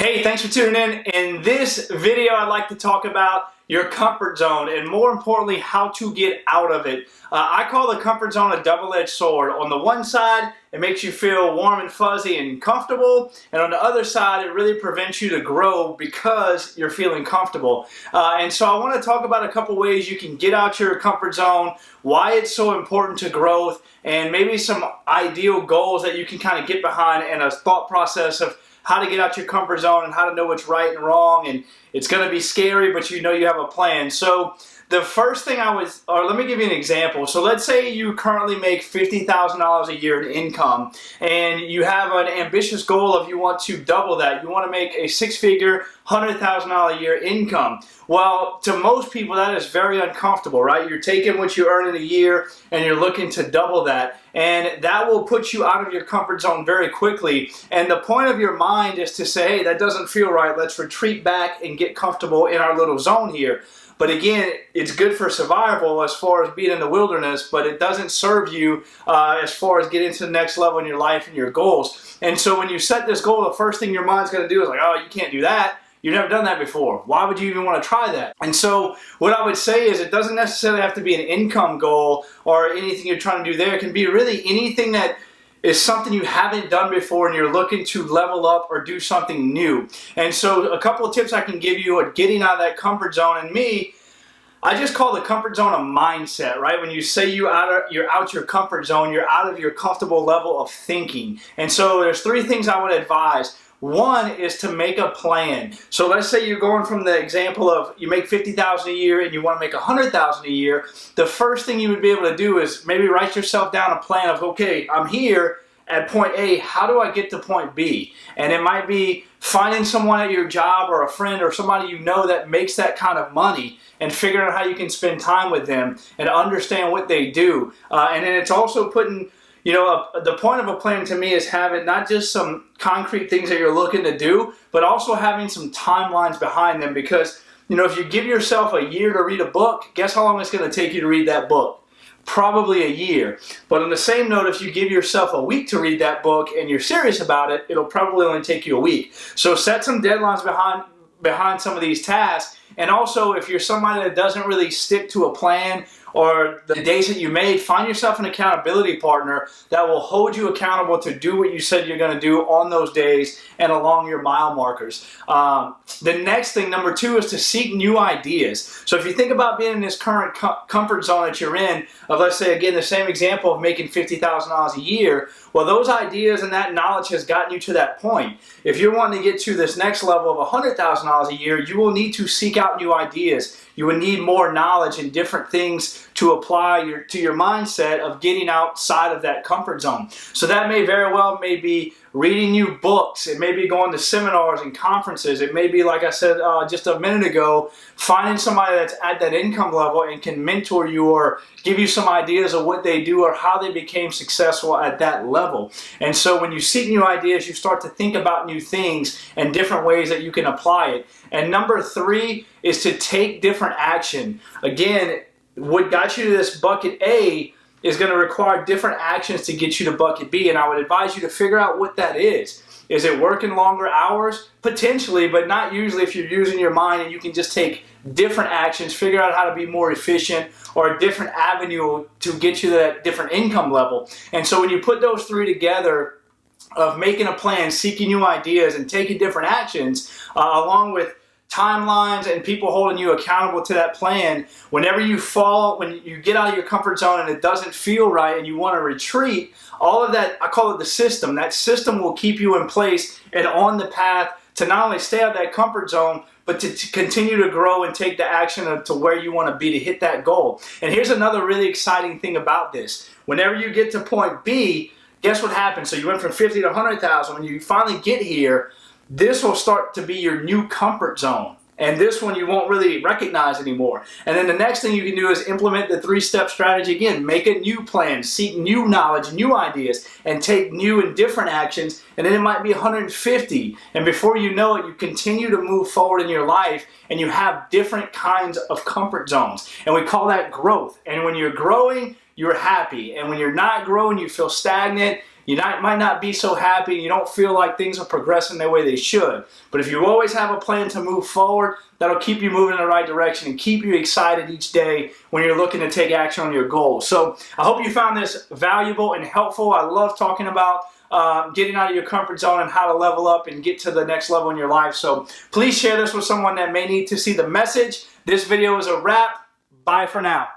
Hey, thanks for tuning in. In this video, I'd like to talk about your comfort zone and more importantly, how to get out of it. I call the comfort zone a double-edged sword. On the one side, it makes you feel warm and fuzzy and comfortable, and on the other side, it really prevents you to grow because you're feeling comfortable. And so I want to talk about a couple ways you can get out your comfort zone, why it's so important to growth, and maybe some ideal goals that you can kind of get behind and a thought process of how to get out your comfort zone and how to know what's right and wrong. And it's going to be scary, but you know you have a plan. So the first thing let me give you an example. So let's say you currently make $50,000 a year in income and you have an ambitious goal of you want to double that. You want to make a six-figure, $100,000 a year income. Well, to most people that is very uncomfortable, right? You're taking what you earn in a year and you're looking to double that. And that will put you out of your comfort zone very quickly. And the point of your mind is to say, hey, that doesn't feel right. Let's retreat back and get comfortable in our little zone here. But again, it's good for survival as far as being in the wilderness, but it doesn't serve you as far as getting to the next level in your life and your goals. And so when you set this goal, the first thing your mind's going to do is like, oh, you can't do that. You've never done that before. Why would you even want to try that? And so what I would say is it doesn't necessarily have to be an income goal or anything you're trying to do there. It can be really anything that is something you haven't done before and you're looking to level up or do something new. And so a couple of tips I can give you at getting out of that comfort zone. And I just call the comfort zone a mindset, right? When you say you're out your comfort zone, you're out of your comfortable level of thinking. And so there's three things I would advise. One is to make a plan. So let's say you're going from the example of you make $50,000 a year and you want to make $100,000 a year. The first thing you would be able to do is maybe write yourself down a plan of, okay, I'm here at point A, how do I get to point B? And it might be finding someone at your job or a friend or somebody you know that makes that kind of money and figuring out how you can spend time with them and understand what they do. And then it's also putting, the point of a plan to me is having not just some concrete things that you're looking to do, but also having some timelines behind them. Because, if you give yourself a year to read a book, guess how long it's going to take you to read that book? Probably a year. But on the same note, if you give yourself a week to read that book and you're serious about it, it'll probably only take you a week. So set some deadlines behind some of these tasks. And also, if you're somebody that doesn't really stick to a plan or the days that you made, find yourself an accountability partner that will hold you accountable to do what you said you're going to do on those days and along your mile markers. The next thing, number two, is to seek new ideas. So if you think about being in this current comfort zone that you're in, of let's say, again, the same example of making $50,000 a year, well, those ideas and that knowledge has gotten you to that point. If you're wanting to get to this next level of $100,000 a year, you will need to seek out new ideas. You would need more knowledge and different things to apply to your mindset of getting outside of that comfort zone. So that may very well be reading new books. It may be going to seminars and conferences. It may be, like I said just a minute ago, finding somebody that's at that income level and can mentor you or give you some ideas of what they do or how they became successful at that level. And so when you seek new ideas, you start to think about new things and different ways that you can apply it. And number three is to take different action. Again, what got you to this bucket A is going to require different actions to get you to bucket B, and I would advise you to figure out what that is. Is it working longer hours? Potentially, but not usually if you're using your mind and you can just take different actions, figure out how to be more efficient or a different avenue to get you to that different income level. And so when you put those three together of making a plan, seeking new ideas, and taking different actions, along with timelines and people holding you accountable to that plan, whenever you when you get out of your comfort zone and it doesn't feel right and you want to retreat, all of that, I call it the system. That system will keep you in place and on the path to not only stay out of that comfort zone, but to continue to grow and take the action to where you want to be to hit that goal. And here's another really exciting thing about this. Whenever you get to point B, guess what happens? So you went from 50 to 100,000. When you finally get here, this will start to be your new comfort zone. And this one you won't really recognize anymore. And then the next thing you can do is implement the three-step strategy again. Make a new plan, seek new knowledge, new ideas, and take new and different actions. And then it might be 150. And before you know it, you continue to move forward in your life and you have different kinds of comfort zones. And we call that growth. And when you're growing, you're happy. And when you're not growing, you feel stagnant you might not be so happy, you don't feel like things are progressing the way they should. But if you always have a plan to move forward, that'll keep you moving in the right direction and keep you excited each day when you're looking to take action on your goals. So I hope you found this valuable and helpful. I love talking about getting out of your comfort zone and how to level up and get to the next level in your life. So please share this with someone that may need to see the message. This video is a wrap. Bye for now.